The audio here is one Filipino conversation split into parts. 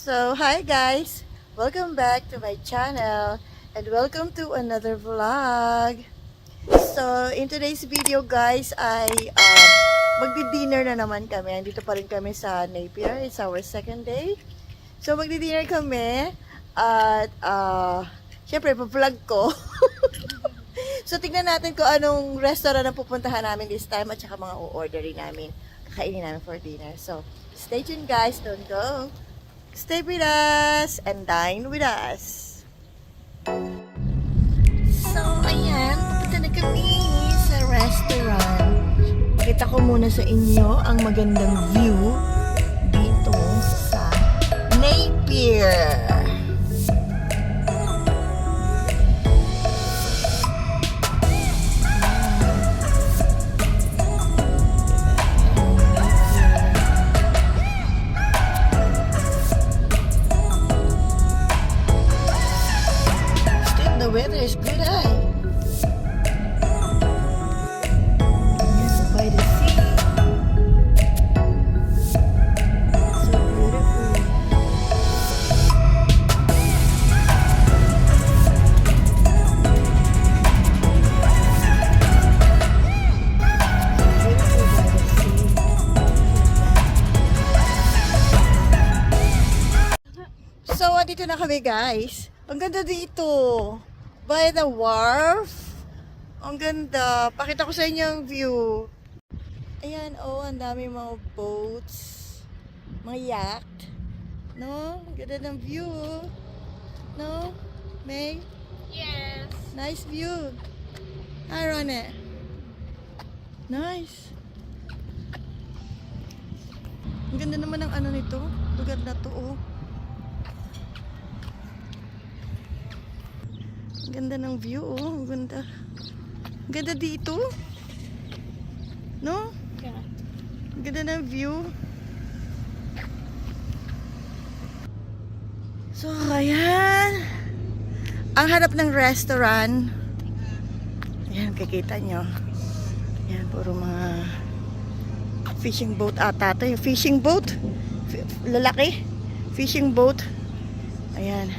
So, hi guys! Welcome back to my channel and welcome to another vlog. So, in today's video guys ay magdi-dinner na naman kami. Andito pa rin kami sa Napier. It's our second day. So, magdi-dinner kami at syempre, pa-vlog ko. So, tignan natin kung anong restaurant na pupuntahan namin this time at saka mga o-orderin namin. Kakainin namin for dinner. So, stay tuned guys. Don't go. Stay with us and dine with us. So, ayan. Pupunta na kami sa restaurant. Pakita ko muna sa inyo ang magandang view dito sa Napier. The weather is good, Yes, by the sea. So beautiful. Beautiful by the sea. So, andito na kami, guys. Ang ganda dito. By the wharf. Ang ganda. Pakita ko sa inyo ang view. Ayan, oh, ang dami mga boats. Mga yacht. No? Ang ganda ng view. No? May? Yes. Nice view. Hi, Ronnie. Nice. Ang ganda naman ng ano nito. Lugar na to, oh. Ganda ng view, oh. Ang ganda. Ang ganda dito. No? Yeah. Ang ganda ng view. So, ayan. Ang harap ng restaurant. Ayan, kikita nyo. Ayan, puro mga fishing boat ata ito. Yung fishing boat. Lalaki. Fishing boat. Ayan.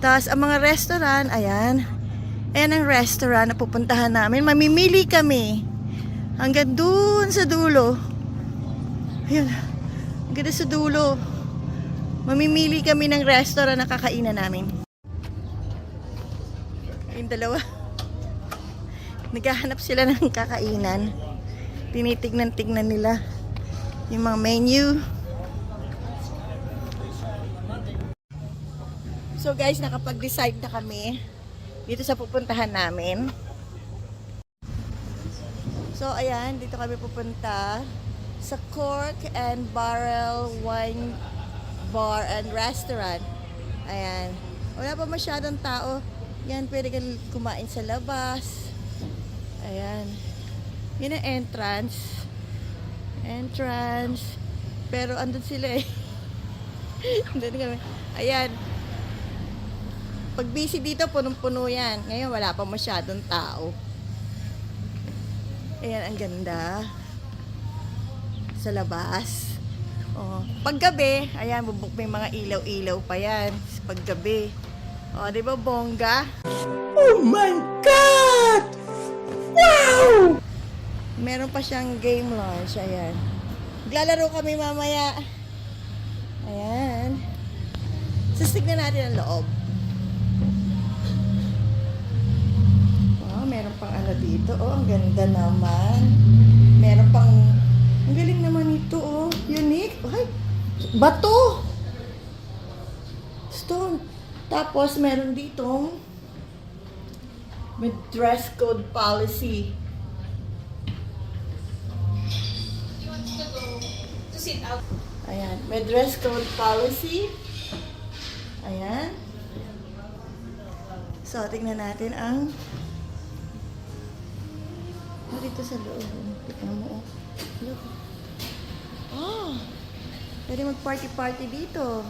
Tapos, ang mga restaurant, ayan. Ayan ang restaurant na pupuntahan namin. Mamimili kami. Hanggang dun sa dulo. Ayan. Hanggang dun sa dulo. Mamimili kami ng restaurant na kakainan namin. Yung dalawa. Naghahanap sila ng kakainan. Tinitignan-tignan nila yung mga menu. So guys, nakapag-decide na kami dito sa pupuntahan namin. So ayan, dito kami pupunta sa Cork and Barrel Wine Bar and Restaurant. Ayan. Wala pa masyadong tao. Yan, pwede kang kumain sa labas. Ayan. Yan ang entrance. Entrance. Pero andun sila eh. Andun kami. Ayan. Pag busy dito, punong-puno yan. Ngayon, wala pa masyadong tao. Ayan, ang ganda. Sa labas. Oh. Paggabi, ayan, may mga ilaw-ilaw pa yan. Paggabi. O, di ba, bongga? Oh my God! Wow! Meron pa siyang game launch. Ayan. Maglalaro kami mamaya. Ayan. Sastignan natin ang loob. Meron pang ano dito. Oh, ang ganda naman. Meron pang, ang galing naman ito, oh. Unique. Ay, bato. Stone. Tapos, meron ditong may dress code policy. He wants to go to sit out. Ayan. May dress code policy. Ayan. So, tingnan natin ang dito sa loob. Tignan mo, oh. Look. Oh! Pwede mag-party-party dito.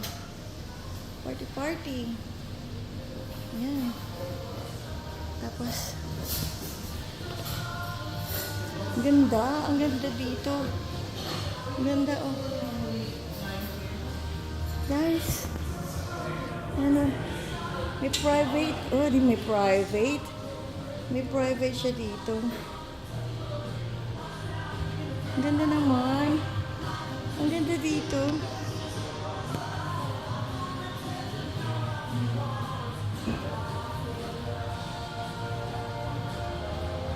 Party-party. Ayan. Tapos, ang ganda. Ang ganda dito. Ang ganda, oh. Guys, Ano? May private. Oh, di may private. May private siya dito. Ang ganda naman. Ang ganda dito.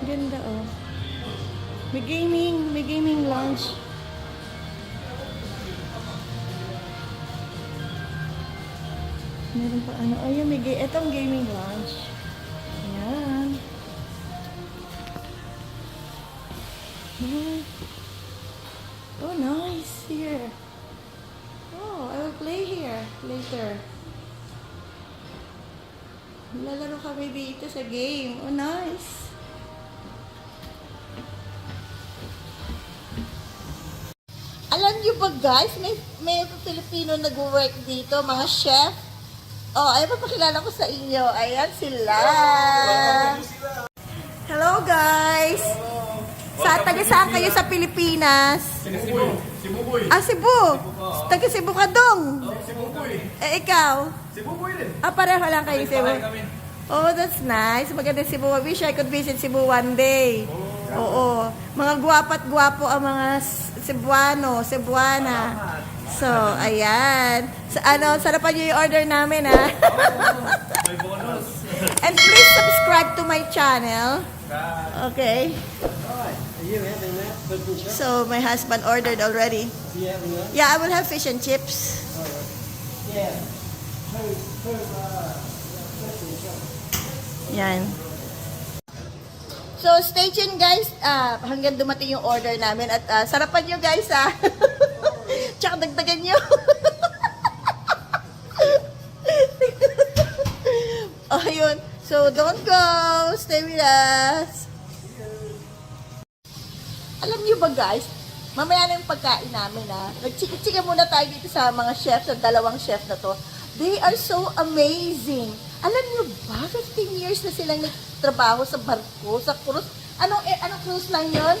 Ang ganda oh. May gaming lounge. Meron pa ano, ayun, etong gaming lounge. Ayan. Oh, nice here. Oh, I will play here later. Lalaro kami dito sa game. Oh, nice. Alam niyo ba guys, may Filipino nag-work dito, mga chef. Oh, ay papakilala ko sa inyo. Ayan sila. Hello guys. Taga saan kayo sa Pilipinas? Cebu. Cebu boy. Ah, Cebu. Taga Cebu ka dong. Cebu boy. Eh, ikaw? Cebu boy din. Ah, pareho lang kayo Cebu. Oh, that's nice. Maganda Cebu. I wish I could visit Cebu one day. Oo. Mga gwapat gwapo ang mga Cebuano, Cebuana. So, ayan. Sarapan niyo yung order namin, ha? May bonus. And please subscribe to my channel. Okay. Are you having that? Fish and chips? So, my husband ordered already. Are you having that? Yeah, I will have fish and chips. Yeah. Two, fish and chips. Yan. So, stay tuned guys. Hanggang dumating yung order namin. At sarapan nyo guys, ha? Tsaka dagdagan nyo. Ayun. So, don't go. Stay with us. Alam nyo ba guys, mamaya na yung pagkain namin, ha? Nagchika-chika muna tayo dito sa mga chefs, sa dalawang chef na to. They are so amazing. Alam nyo ba, 15 years na silang nagtrabaho sa barko, sa cruise. Anong cruise line yun?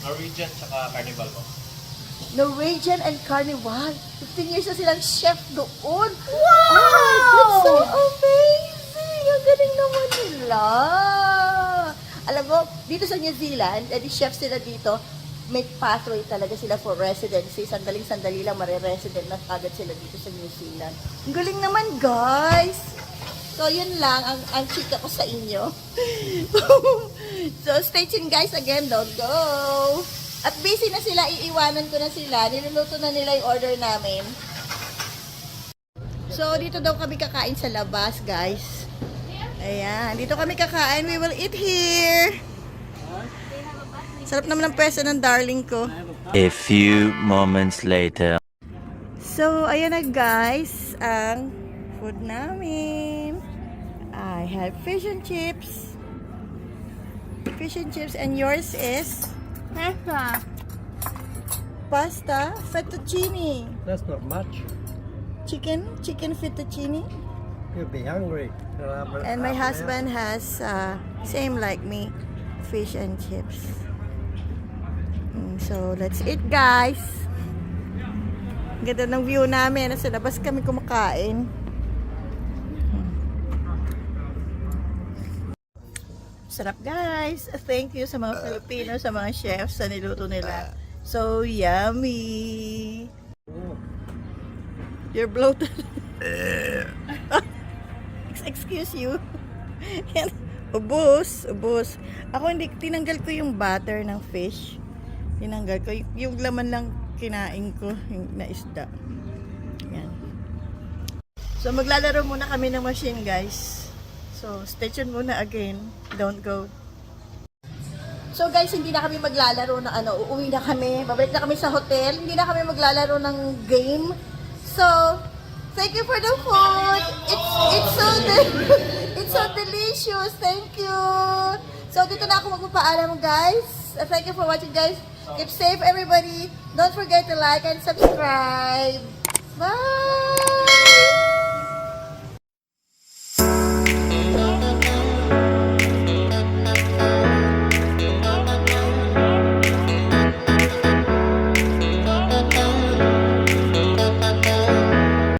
Norwegian tsaka Carnival po. Norwegian and Carnival. 15 years na silang chef doon. Wow! That's so amazing! Ang galing naman nila. Alam mo, dito sa New Zealand, edi chef sila dito, may pathway talaga sila for residency. Sandaling-sandali lang mare-resident na agad sila dito sa New Zealand. Ang galing naman, guys! So, yun lang ang chika ko sa inyo. So, stay tuned guys. Again, don't go. At busy na sila, iiwanan ko na sila. Niluluto na nila yung order namin. So, dito daw kami kakain sa labas, guys. Ayan, dito kami kakain. We will eat here. Sarap naman ang pwesto ng darling ko. A few moments later. So, ayan na guys, ang food namin. I have fish and chips. Fish and chips. And yours is? Pasta. Fettuccine. That's not much. Chicken fettuccine. You'll be hungry. And my husband has, same like me, fish and chips. So, let's eat guys. Ganda ng view namin. Nasa labas kami kumakain. Sarap guys. Thank you sa mga Filipino, sa mga chefs sa niluto nila. So yummy. You're bloated. Excuse you. Yan. Ubus. Ako hindi, tinanggal ko yung butter ng fish. Tinanggal ko. Yung laman lang kinain ko, yung naisda. Yan. So maglalaro muna kami ng machine guys. So stay tuned muna again. Don't go. So guys, hindi na kami maglalaro na uuwi na kami. Babalik na kami sa hotel. Hindi na kami maglalaro ng game. So, thank you for the food. It's so delicious. Thank you. So, dito na ako magpapaalam guys. Thank you for watching guys. Keep safe everybody. Don't forget to like and subscribe.